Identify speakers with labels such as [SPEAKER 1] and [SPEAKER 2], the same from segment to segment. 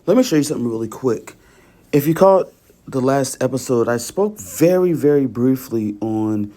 [SPEAKER 1] Let me show you something really quick. If you caught the last episode, I spoke very, very briefly on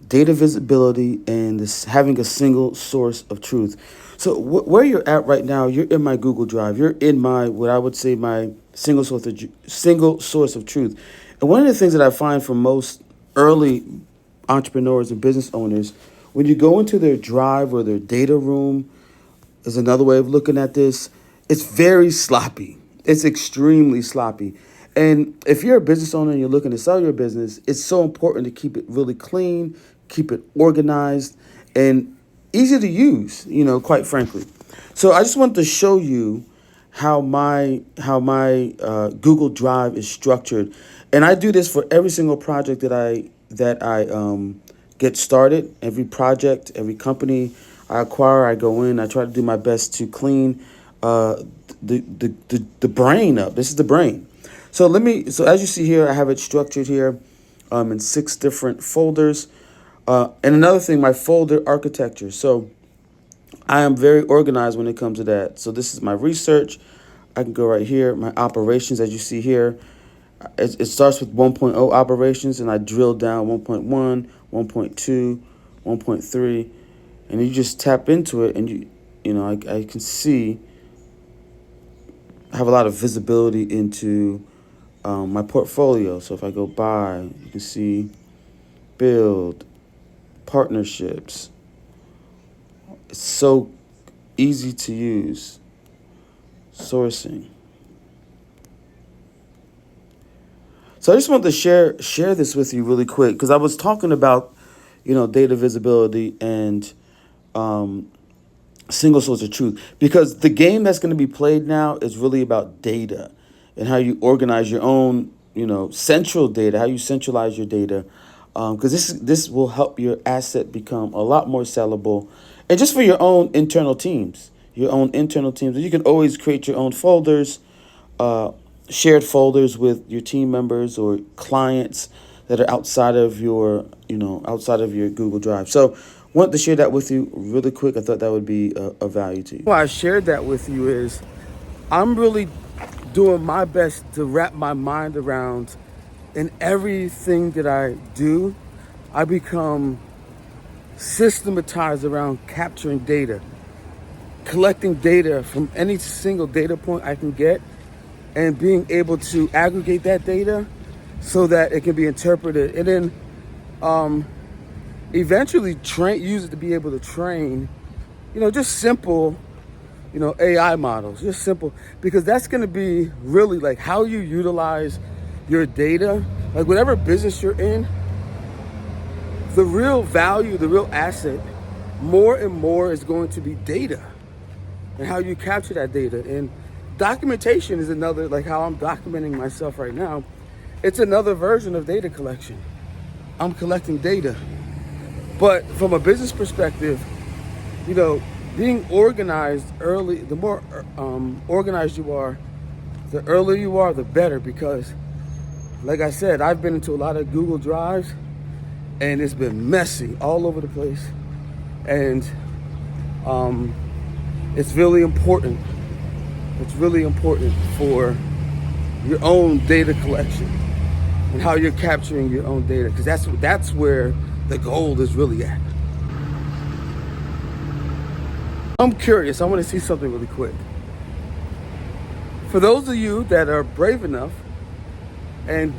[SPEAKER 1] data visibility and this having a single source of truth. So where you're at right now, you're in my Google Drive. You're in my what I would say my single source of truth. And one of the things that I find for most early entrepreneurs and business owners, when you go into their drive or their data room, is another way of looking at this. It's very sloppy. It's extremely sloppy. And if you're a business owner and you're looking to sell your business, it's so important to keep it really clean, keep it organized, and easy to use, quite frankly. So I just wanted to show you how my Google Drive is structured. And I do this for every single project that I get started. Every project, every company I acquire, I go in. I try to do my best to clean the brain up. This is the brain. So as you see here, I have it structured here in 6 different folders. And another thing, my folder architecture. So I am very organized when it comes to that. So this is my research. I can go right here. My operations, as you see here, it starts with 1.0 operations, and I drill down 1.1, 1.2, 1.3, and you just tap into it, and I can see I have a lot of visibility into my portfolio. So if I go by, you can see build, partnerships. It's so easy to use. Sourcing. So I just wanted to share this with you really quick because I was talking about, data visibility and single source of truth, because the game that's going to be played now is really about data and how you organize your own, central data, how you centralize your data, because this will help your asset become a lot more sellable, and just for your own internal teams. You can always create your own folders, shared folders with your team members or clients that are outside of your Google Drive. So wanted to share that with you really quick. I thought that would be a value to you. Why I shared that with you is I'm really doing my best to wrap my mind around, in everything that I do, I become systematized around capturing data, collecting data from any single data point I can get, and being able to aggregate that data so that it can be interpreted, and then eventually use it to be able to train, just simple, AI models, just simple, because that's going to be really like how you utilize your data. Like whatever business you're in, the real value, the real asset, more and more is going to be data and how you capture that data. And documentation is another, like how I'm documenting myself right now. It's another version of data collection. I'm collecting data. But from a business perspective, being organized early, the more organized you are, the earlier you are, the better. Because, like I said, I've been into a lot of Google Drives, and it's been messy all over the place. And it's really important. It's really important for your own data collection and how you're capturing your own data, because that's where the gold is really at. I'm curious. I want to see something really quick. For those of you that are brave enough, and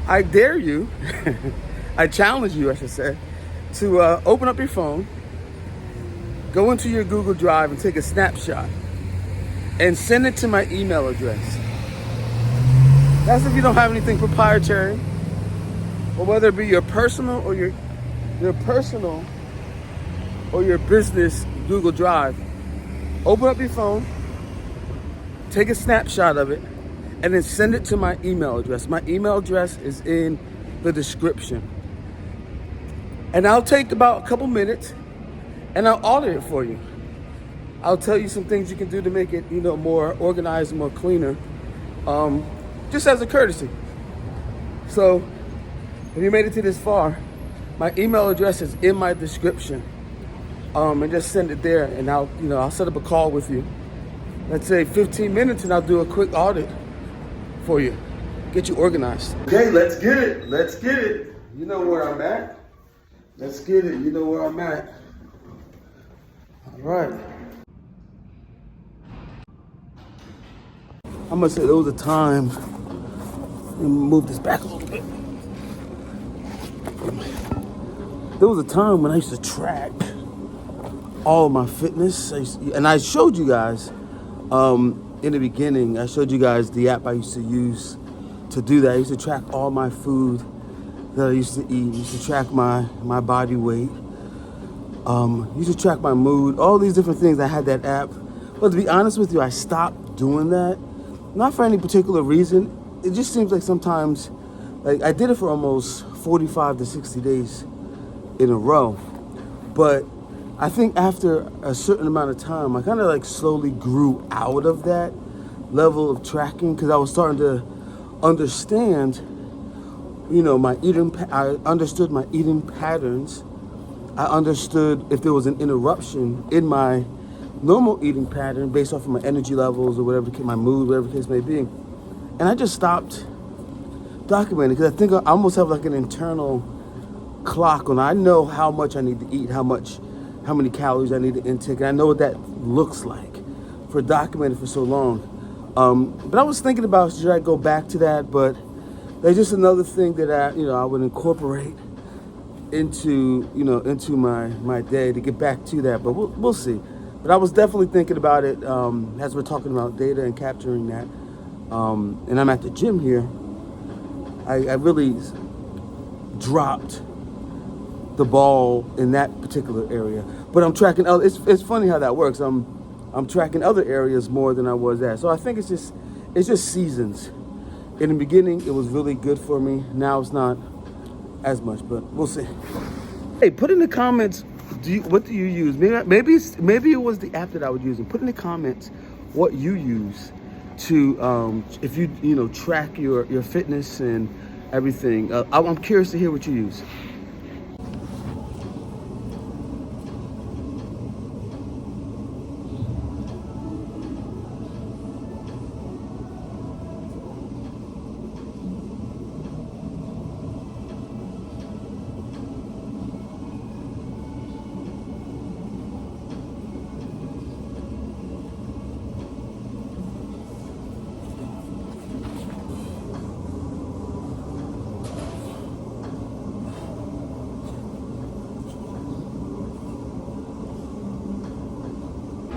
[SPEAKER 1] I dare you, I challenge you, I should say, to open up your phone, go into your Google Drive and take a snapshot and send it to my email address. That's if you don't have anything proprietary, or whether it be your personal or your personal or your business Google Drive. Open up your phone, take a snapshot of it, and then send it to my email address. My email address is in the description. And I'll take about a couple minutes and I'll audit it for you. I'll tell you some things you can do to make it, more organized, more cleaner, just as a courtesy. So if you made it to this far, my email address is in my description. And just send it there, and I'll set up a call with you, let's say 15 minutes, and I'll do a quick audit for you, get you organized. Okay, let's get it. Let's get it. You know where I'm at. Let's get it. You know where I'm at. All right. I'm gonna say there was a time. Let me move this back a little bit. There was a time when I used to track all of my fitness, and I showed you guys in the beginning. I showed you guys the app I used to use to do that. I used to track all my food that I used to eat. I used to track my body weight. Used to track my mood. All these different things. I had that app, but to be honest with you, I stopped doing that. Not for any particular reason. It just seems like sometimes, like I did it for almost 45 to 60 days in a row, but I think after a certain amount of time, I kind of like slowly grew out of that level of tracking because I was starting to understand, you know, I understood my eating patterns. I understood if there was an interruption in my normal eating pattern based off of my energy levels or whatever, my mood, whatever the case may be. And I just stopped documenting because I think I almost have like an internal clock on. I know how much I need to eat, how many calories I need to intake, and I know what that looks like for documenting for so long. But I was thinking about, should I go back to that? But there's just another thing that I would incorporate into my day to get back to that. But we'll see. But I was definitely thinking about it as we're talking about data and capturing that. And I'm at the gym here. I really dropped the ball in that particular area, but I'm tracking other. It's funny how that works. I'm tracking other areas more than I was at. So I think it's just seasons. In the beginning, it was really good for me. Now it's not as much, but we'll see. Hey, put in the comments. What do you use? Maybe it was the app that I was using. Put in the comments what you use to if you track your fitness and everything. I'm curious to hear what you use.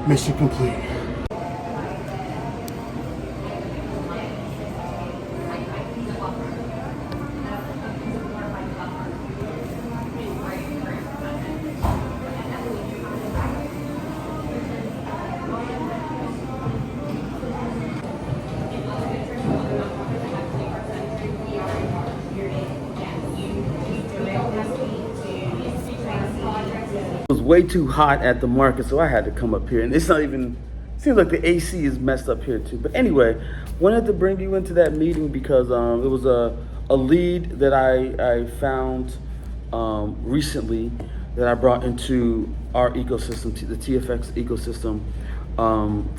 [SPEAKER 1] Mission complete. It was way too hot at the market, so I had to come up here. And it's not even, seems like the AC is messed up here too. But anyway, wanted to bring you into that meeting because it was a lead that I found recently that I brought into our ecosystem, the TFX ecosystem,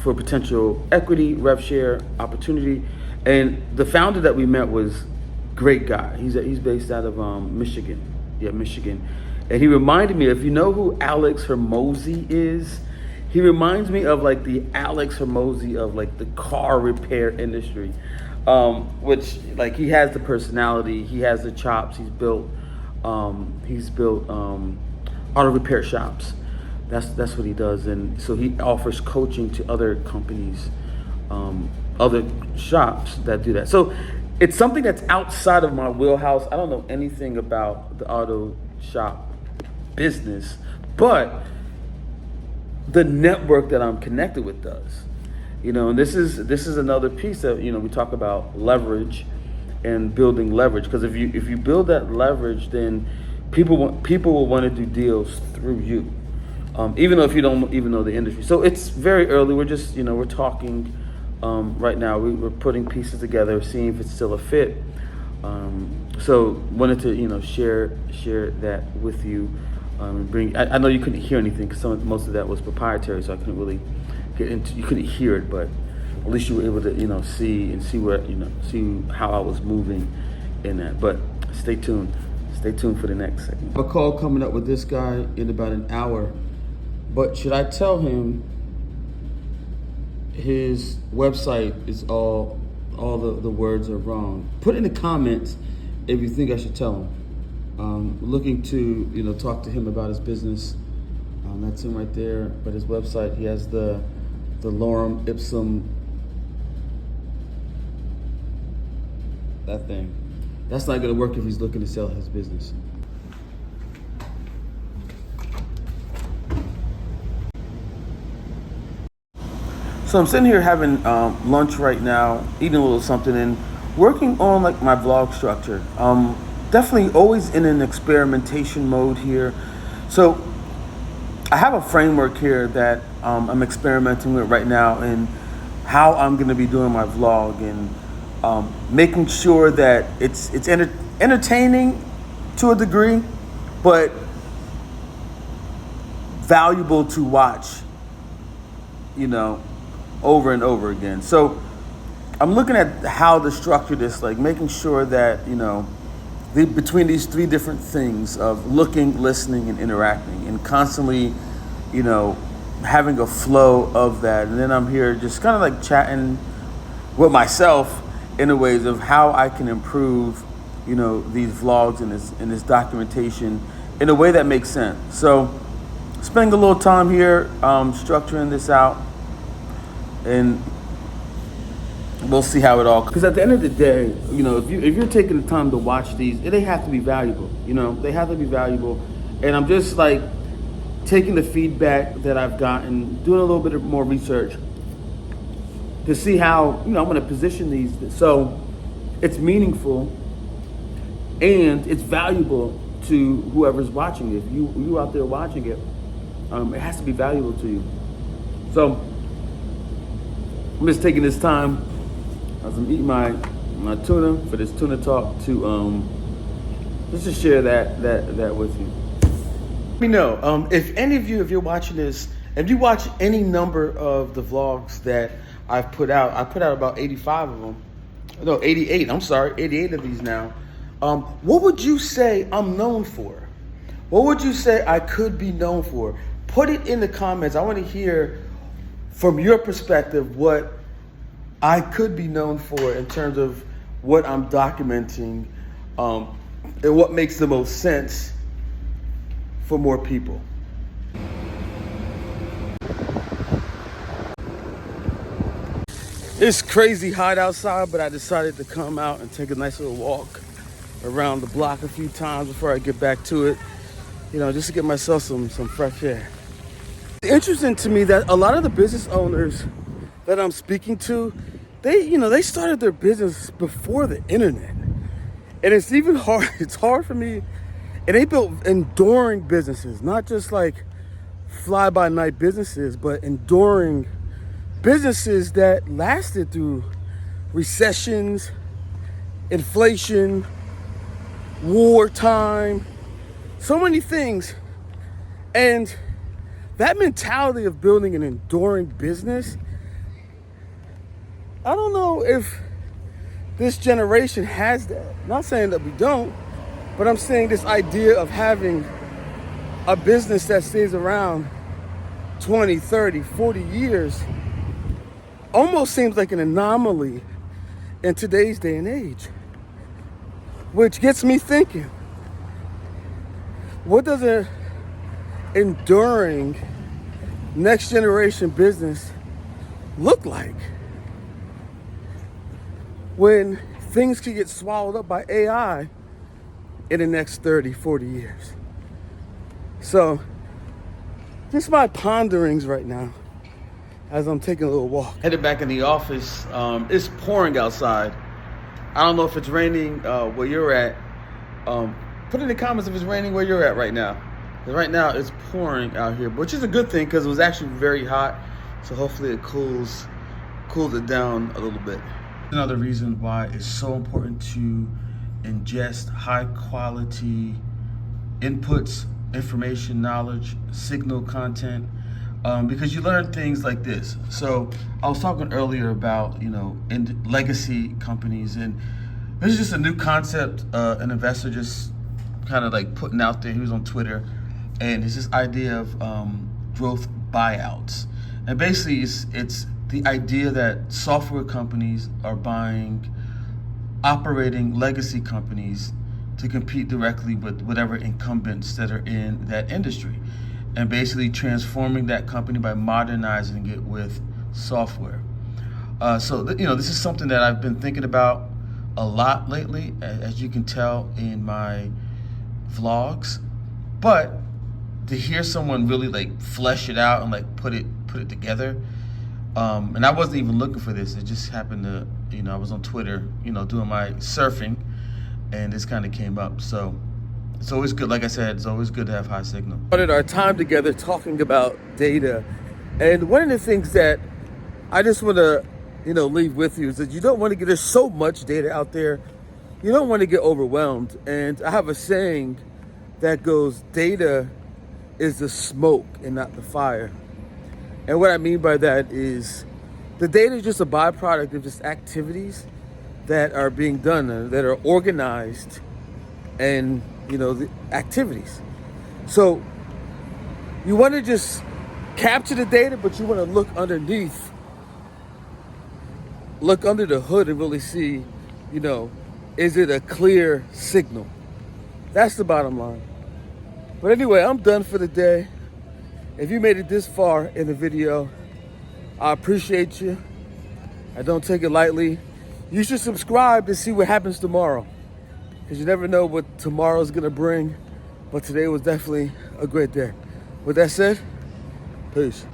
[SPEAKER 1] for potential equity, rev share, opportunity. And the founder that we met was great guy. He's based out of Michigan. Yeah, Michigan. And he reminded me, if you know who Alex Hormozy is, he reminds me of like the Alex Hormozy of like the car repair industry, which like he has the personality, he has the chops, he's built auto repair shops. That's what he does. And so he offers coaching to other companies, other shops that do that. So it's something that's outside of my wheelhouse. I don't know anything about the auto shop business, but the network that I'm connected with does. And this is another piece that we talk about leverage and building leverage, because if you build that leverage, then people will want to do deals through you, even though if you don't even know the industry. So it's very early. We're just we're talking right now. We're putting pieces together, seeing if it's still a fit. So wanted to share that with you. I know you couldn't hear anything because most of that was proprietary, so I couldn't really get into. You couldn't hear it, but at least you were able to see where see how I was moving in that. But stay tuned. Stay tuned for the next segment. A call coming up with this guy in about an hour. But should I tell him his website is all the words are wrong? Put in the comments if you think I should tell him. Looking to talk to him about his business. That's him right there. But his website, he has the lorem ipsum, that thing. That's not gonna work if he's looking to sell his business. So I'm sitting here having lunch right now, eating a little something and working on like my vlog structure. Definitely always in an experimentation mode here. So I have a framework here that I'm experimenting with right now in how I'm going to be doing my vlog and making sure that it's entertaining to a degree, but valuable to watch, over and over again. So I'm looking at how to structure this, like making sure that, between these three different things of looking, listening, and interacting, and constantly, having a flow of that. And then I'm here just kind of like chatting with myself in the ways of how I can improve, these vlogs and this documentation in a way that makes sense. So spending a little time here, structuring this out, and we'll see how it all. Because at the end of the day, if you're taking the time to watch these, they have to be valuable. They have to be valuable. And I'm just like taking the feedback that I've gotten, doing a little bit more research to see how I'm going to position these so it's meaningful and it's valuable to whoever's watching it. If you out there watching it, it has to be valuable to you. So I'm just taking this time as I'm eating my tuna for this tuna talk to just to share that with you. Let me know if any of you, if you're watching this, if you watch any number of the vlogs that I've put out. I put out about 85 of them. No, 88. I'm sorry, 88 of these now. What would you say I'm known for? What would you say I could be known for? Put it in the comments. I want to hear from your perspective what I could be known for in terms of what I'm documenting, and what makes the most sense for more people. It's crazy hot outside, but I decided to come out and take a nice little walk around the block a few times before I get back to it, just to get myself some fresh air. It's interesting to me that a lot of the business owners that I'm speaking to, they started their business before the internet. And it's even hard, it's hard for me, and they built enduring businesses, not just like fly-by-night businesses, but enduring businesses that lasted through recessions, inflation, wartime, so many things. And that mentality of building an enduring business, I don't know if this generation has that. Not saying that we don't, but I'm saying this idea of having a business that stays around 20, 30, 40 years almost seems like an anomaly in today's day and age. Which gets me thinking, what does an enduring next generation business look like when things could get swallowed up by AI in the next 30, 40 years? So, just my ponderings right now as I'm taking a little walk. Headed back in the office. It's pouring outside. I don't know if it's raining where you're at. Put in the comments if it's raining where you're at right now. Right now it's pouring out here, which is a good thing because it was actually very hot. So hopefully it cools it down a little bit. Another reason why it's so important to ingest high quality inputs, information, knowledge, signal content, because you learn things like this. So I was talking earlier about, in legacy companies, and this is just a new concept, an investor just kind of like putting out there. He was on Twitter, and it's this idea of growth buyouts. And basically it's the idea that software companies are buying operating legacy companies to compete directly with whatever incumbents that are in that industry, and basically transforming that company by modernizing it with software. This is something that I've been thinking about a lot lately, as you can tell in my vlogs. But to hear someone really like flesh it out and like put it together, and I wasn't even looking for this. It just happened to, I was on Twitter, doing my surfing, and this kind of came up. So it's always good. Like I said, it's always good to have high signal. Started our time together talking about data, and one of the things that I just want to, leave with you is that you don't want to get, there's so much data out there, you don't want to get overwhelmed. And I have a saying that goes, data is the smoke and not the fire. And what I mean by that is the data is just a byproduct of just activities that are being done, that are organized, and the activities. So you want to just capture the data, but you want to look underneath, look under the hood and really see, is it a clear signal? That's the bottom line. But anyway, I'm done for the day. If you made it this far in the video, I appreciate you. I don't take it lightly. You should subscribe to see what happens tomorrow, because you never know what tomorrow's gonna bring. But today was definitely a great day. With that said, peace.